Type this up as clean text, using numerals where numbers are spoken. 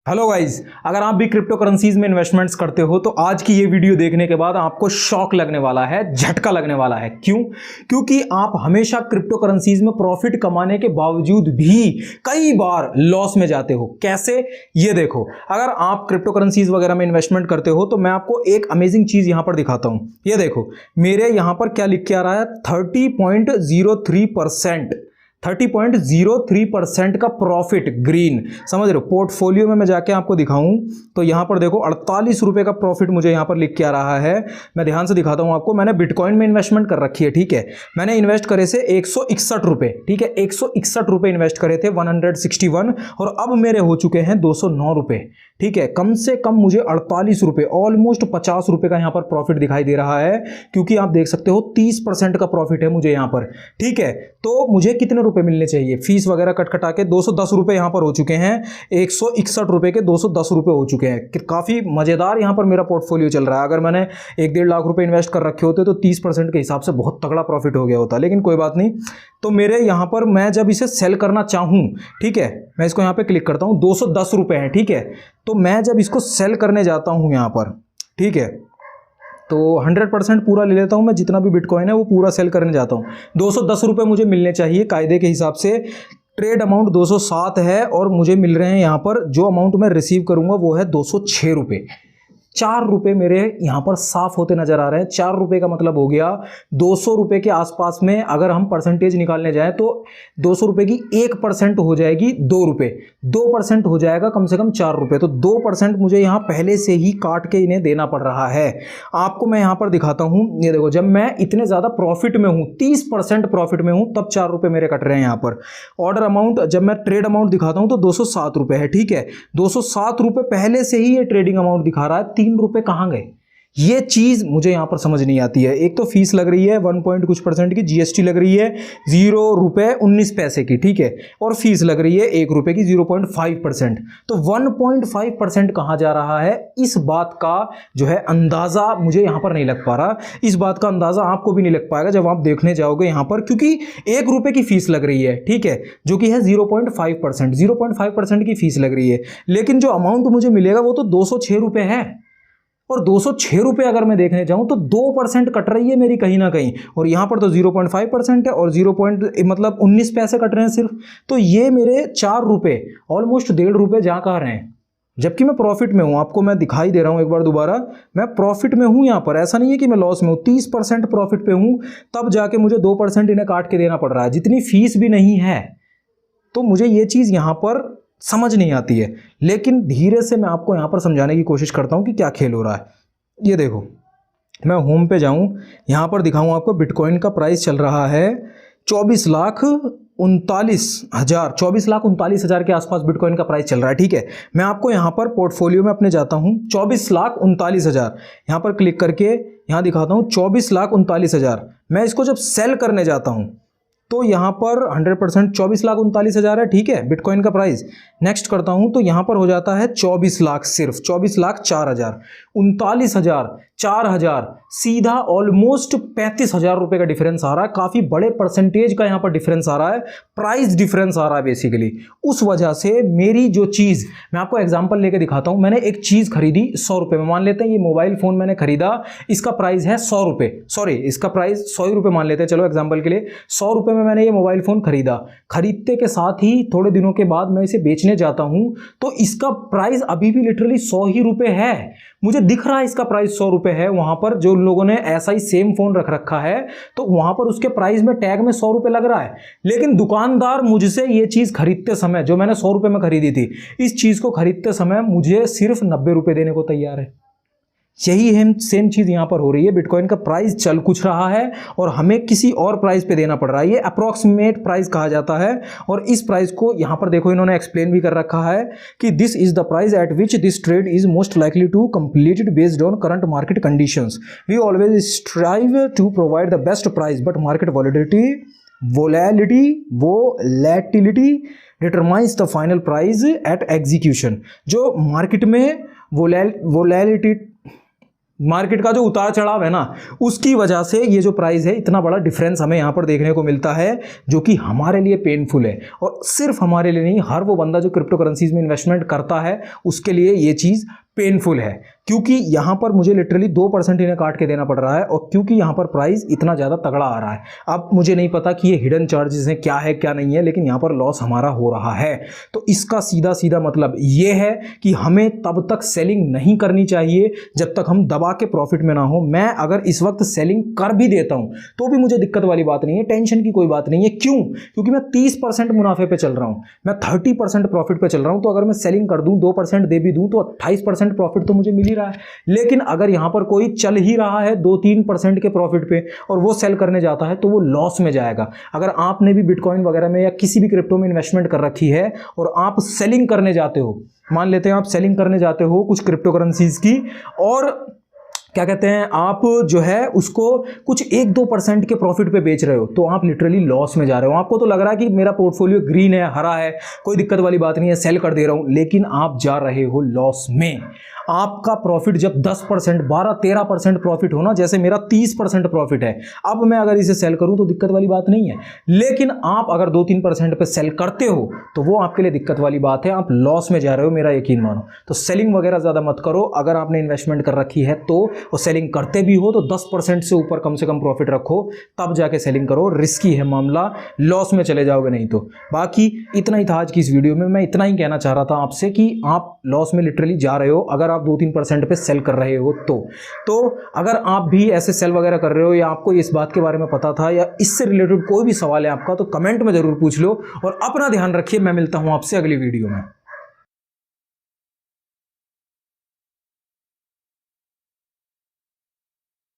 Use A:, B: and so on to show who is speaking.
A: Hello guys, अगर आप भी क्रिप्टो करेंसीज में इन्वेस्टमेंट्स करते हो तो आज की ये वीडियो देखने के बाद आपको शॉक लगने वाला है, झटका लगने वाला है। क्यों? क्योंकि आप हमेशा क्रिप्टो करेंसीज में प्रॉफिट कमाने के बावजूद भी कई बार लॉस में जाते हो। कैसे? ये देखो, अगर आप क्रिप्टो करेंसीज वगैरह में इन्वेस्टमेंट करते हो तो मैं आपको एक अमेजिंग चीज यहां पर दिखाता हूं। ये देखो, मेरे यहां पर क्या लिख के आ रहा है, 30.03% का प्रॉफिट ग्रीन। समझ रहे हो? पोर्टफोलियो में मैं जाके आपको दिखाऊं तो यहां पर देखो 48 रुपए का प्रॉफिट मुझे यहां पर लिख के आ रहा है। मैं ध्यान से दिखाता हूं आपको। मैंने बिटकॉइन में इन्वेस्टमेंट कर रखी है, ठीक है। मैंने इन्वेस्ट करे से 161 रुपए, ठीक है, 161 रुपए इन्वेस्ट करे थे, 161, और अब मेरे हो चुके हैं 209 रुपए, ठीक है। कम से कम मुझे 48 रुपए, ऑलमोस्ट 50 रुपए का यहां पर प्रॉफिट दिखाई दे रहा है, क्योंकि आप देख सकते हो 30% का प्रॉफिट है मुझे यहां पर, ठीक है। तो मुझे कितने रुपए मिलने चाहिए? फीस वगैरह कट कटा के 210 रुपए यहां पर हो चुके हैं। 161 रुपए के 210 रुपए हो चुके हैं। काफी मजेदार यहां पर मेरा पोर्टफोलियो चल रहा है। अगर मैंने 1-1.5 लाख रुपए इन्वेस्ट कर रखे होते तो 30% के हिसाब से बहुत तगड़ा प्रॉफिट हो गया होता, लेकिन कोई बात नहीं। तो मेरे यहां पर मैं जब इसे सेल करना चाहूं, ठीक है, मैं इसको यहां पे क्लिक करता हूं, 210 रुपए है, ठीक है। तो मैं जब इसको सेल करने जाता हूं यहां पर, ठीक है, तो 100% पूरा ले लेता हूं मैं, जितना भी बिटकॉइन है वो पूरा सेल करने जाता हूं। 210 रुपए मुझे मिलने चाहिए कायदे के हिसाब से। ट्रेड अमाउंट 207 है और मुझे मिल रहे हैं यहां पर, जो अमाउंट मैं रिसीव करूंगा वो है 206 रुपए। 4 रुपए मेरे यहां पर साफ होते नजर आ रहे हैं। 4 रुपए का मतलब हो गया 200 रुपए के आसपास में। अगर हम परसेंटेज निकालने जाएं तो 200 रुपए की 1% हो जाएगी 2 रुपए, 2% हो जाएगा कम से कम 4 रुपए। तो 2% मुझे यहां पहले से ही काट के इन्हें देना पड़ रहा है। आपको मैं यहां पर दिखाता हूं, ये देखो, जब मैं इतने ज्यादा प्रॉफिट में हूं, 30% प्रॉफिट में हूं, तब 4 रुपए मेरे कट रहे हैं यहां पर। ऑर्डर अमाउंट, जब मैं ट्रेड अमाउंट दिखाता हूं तो 207 रुपए है, ठीक है। 207 रुपए पहले से ही ये ट्रेडिंग अमाउंट दिखा रहा है। 3 रुपए कहां गए? ये चीज मुझे यहां पर समझ नहीं आती है। एक तो फीस लग रही है 1 पॉइंट कुछ परसेंट की, जीएसटी लग रही है 0 रुपए 19 पैसे की, ठीक है, और फीस लग रही है 1 रुपए की 0.5%। तो 1.5% कहां जा रहा है, इस बात का जो है अंदाजा मुझे यहां पर नहीं लग पा रहा। इस बात का अंदाजा आपको भी नहीं लग पाएगा जब आप देखने जाओगे यहां पर, क्योंकि 1 रुपए की फीस लग रही है, ठीक है, जो कि है 0.5%। 0.5% की फीस लग रही है, लेकिन जो अमाउंट मुझे मिलेगा वो तो 206 रुपए है। और 206 रुपए अगर मैं देखने जाऊं तो 2% कट रही है मेरी कहीं ना कहीं, और यहां पर तो 0.5% है, और 0 मतलब 19 पैसे कट रहे हैं सिर्फ। तो ये मेरे 4 रुपए, ऑलमोस्ट 1.5 रुपए जा कहां रहे हैं, जबकि मैं प्रॉफिट में हूं। आपको मैं दिखाई दे रहा हूं एक बार दोबारा, मैं प्रॉफिट में हूं यहां पर। ऐसा नहीं है कि मैं लॉस में हूं, 30% प्रॉफिट पे हूं, तब जाके मुझे 2% इन्हें काट के देना पड़ रहा है, जितनी फीस भी नहीं है। तो मुझे ये चीज यहां पर समझ नहीं आती है, लेकिन धीरे से मैं आपको यहां पर समझाने की कोशिश करता हूं कि क्या खेल हो रहा है। ये देखो, मैं होम पे जाऊं, यहां पर दिखाऊं आपको, बिटकॉइन का प्राइस चल रहा है 24,39,000, 24,39,000 के आसपास बिटकॉइन का प्राइस चल रहा है, ठीक है। मैं आपको यहां पर पोर्टफोलियो में अपने जाता हूं, 24,39,000 यहां पर क्लिक करके यहां दिखाता हूं 24,39,000। मैं इसको जब सेल करने जाता हूं तो यहां पर 100% 24,39,000 है, ठीक है, बिटकॉइन का प्राइस। नेक्स्ट करता हूं तो यहां पर हो जाता है 24 लाख, सिर्फ 24,04,000, 39,000, 4,000, सीधा ऑलमोस्ट 35,000 रुपए का डिफरेंस आ रहा है। काफी बड़े परसेंटेज का यहां पर डिफरेंस आ रहा है, प्राइस डिफरेंस आ रहा है बेसिकली। उस वजह से मेरी जो चीज, मैं आपको एग्जांपल लेके दिखाता हूं। मैंने एक चीज खरीदी 100 रुपए में, मान लेते हैं ये मोबाइल फोन मैंने खरीदा, इसका प्राइस है 100 रुपए, सॉरी इसका प्राइस 100 रुपए मान लेते हैं, चलो एग्जांपल के लिए। 100 रुपए में मैंने ये मोबाइल फोन खरीदा, खरीदते के साथ ही थोड़े दिनों के बाद मैं इसे बेचने जाता हूं तो इसका प्राइस अभी भी लिटरली 100 ही रुपए है। मुझे दिख रहा है इसका प्राइस 100 रुपए है। वहां पर जो लोगों ने ऐसा ही सेम फोन रख रखा है तो वहां पर उसके प्राइस में टैग में 100 रुपए लग रहा है, लेकिन दुकानदार मुझसे ये चीज खरीदते समय, जो मैंने 100 रुपए में खरीदी थी, इस चीज को खरीदते समय मुझे सिर्फ 90 रुपए देने को तैयार है। यही है सेम चीज यहां पर हो रही है। बिटकॉइन का प्राइस चल कुछ रहा है और हमें किसी और प्राइस पे देना पड़ रहा है। ये अप्रॉक्सीमेट प्राइस कहा जाता है, और इस प्राइस को यहां पर देखो इन्होंने एक्सप्लेन भी कर रखा है कि this is the price at which this trade is most likely to completed based on current market conditions. We always strive to provide the best price but market volatility determines the final price at execution. जो market में volatility market का जो उतार चढ़ाव है ना, उसकी वजह से ये जो प्राइस है इतना बड़ा डिफरेंस हमें यहाँ पर देखने को मिलता है, जो कि हमारे लिए पेनफुल है। और सिर्फ हमारे लिए नहीं, हर वो बंदा जो क्रिप्टो करेंसीज में इन्वेस्टमेंट करता है उसके लिए ये चीज़ पेनफुल है, क्योंकि यहाँ पर मुझे लिटरली 2% इन्हें काट के देना पड़ रहा है, और क्योंकि यहाँ पर प्राइस इतना ज़्यादा तगड़ा आ रहा है। अब मुझे नहीं पता कि ये हिडन चार्जेस हैं, क्या है क्या नहीं है, लेकिन यहाँ पर लॉस हमारा हो रहा है। तो इसका सीधा सीधा मतलब ये है कि हमें तब तक सेलिंग नहीं करनी चाहिए जब तक हम दबा के प्रॉफिट में ना हो। मैं अगर इस वक्त सेलिंग कर भी देता हूँ तो भी मुझे दिक्कत वाली बात नहीं है, टेंशन की कोई बात नहीं है। क्यों? क्योंकि मैं 30% मुनाफे पे चल रहा हूँ, मैं 30% प्रॉफिट पे चल रहा हूँ। तो अगर मैं सेलिंग कर दूँ, 2% दे भी दूँ, तो 28% प्रॉफिट तो मुझे मिल ही रहा है। लेकिन अगर यहां पर कोई चल ही रहा है 2-3% के प्रॉफिट पे और वो सेल करने जाता है तो वो लॉस में जाएगा। अगर आपने भी बिटकॉइन वगैरह में या किसी भी क्रिप्टो में इन्वेस्टमेंट कर रखी है और आप सेलिंग करने जाते हो, मान लेते हैं आप सेलिंग करने जाते हो कुछ क्रिप्टो करेंसीज की, और क्या कहते हैं, आप जो है उसको कुछ 1-2% के प्रॉफिट पे बेच रहे हो, तो आप लिटरली लॉस में जा रहे हो। आपको तो लग रहा है कि मेरा पोर्टफोलियो ग्रीन है, हरा है, कोई दिक्कत वाली बात नहीं है, सेल कर दे रहा हूं, लेकिन आप जा रहे हो लॉस में। आपका प्रॉफिट जब 10%, 12-13% प्रॉफिट हो ना, जैसे मेरा 30% प्रॉफिट है, अब मैं अगर इसे सेल करूं तो दिक्कत वाली बात नहीं है। लेकिन आप अगर 2-3% पे सेल करते हो तो वो आपके लिए दिक्कत वाली बात है, आप लॉस में जा रहे हो, मेरा यकीन मानो। तो सेलिंग वगैरह ज़्यादा मत करो। अगर आपने इन्वेस्टमेंट कर रखी है तो, और सेलिंग करते भी हो तो 10% से ऊपर कम से कम प्रॉफिट रखो, तब जाके सेलिंग करो। रिस्की है मामला, लॉस में चले जाओगे नहीं तो। बाकी इतना ही था आज की इस वीडियो में। मैं इतना ही कहना चाह रहा था आपसे कि आप लॉस में लिटरली जा रहे हो अगर आप 2-3% पे सेल कर रहे हो तो अगर आप भी ऐसे सेल वगैरह कर रहे हो, या आपको इस बात के बारे में पता था, या इससे रिलेटेड कोई भी सवाल है आपका, तो कमेंट में जरूर पूछ लो। और अपना ध्यान रखिए। मैं मिलता हूं आपसे अगली वीडियो में।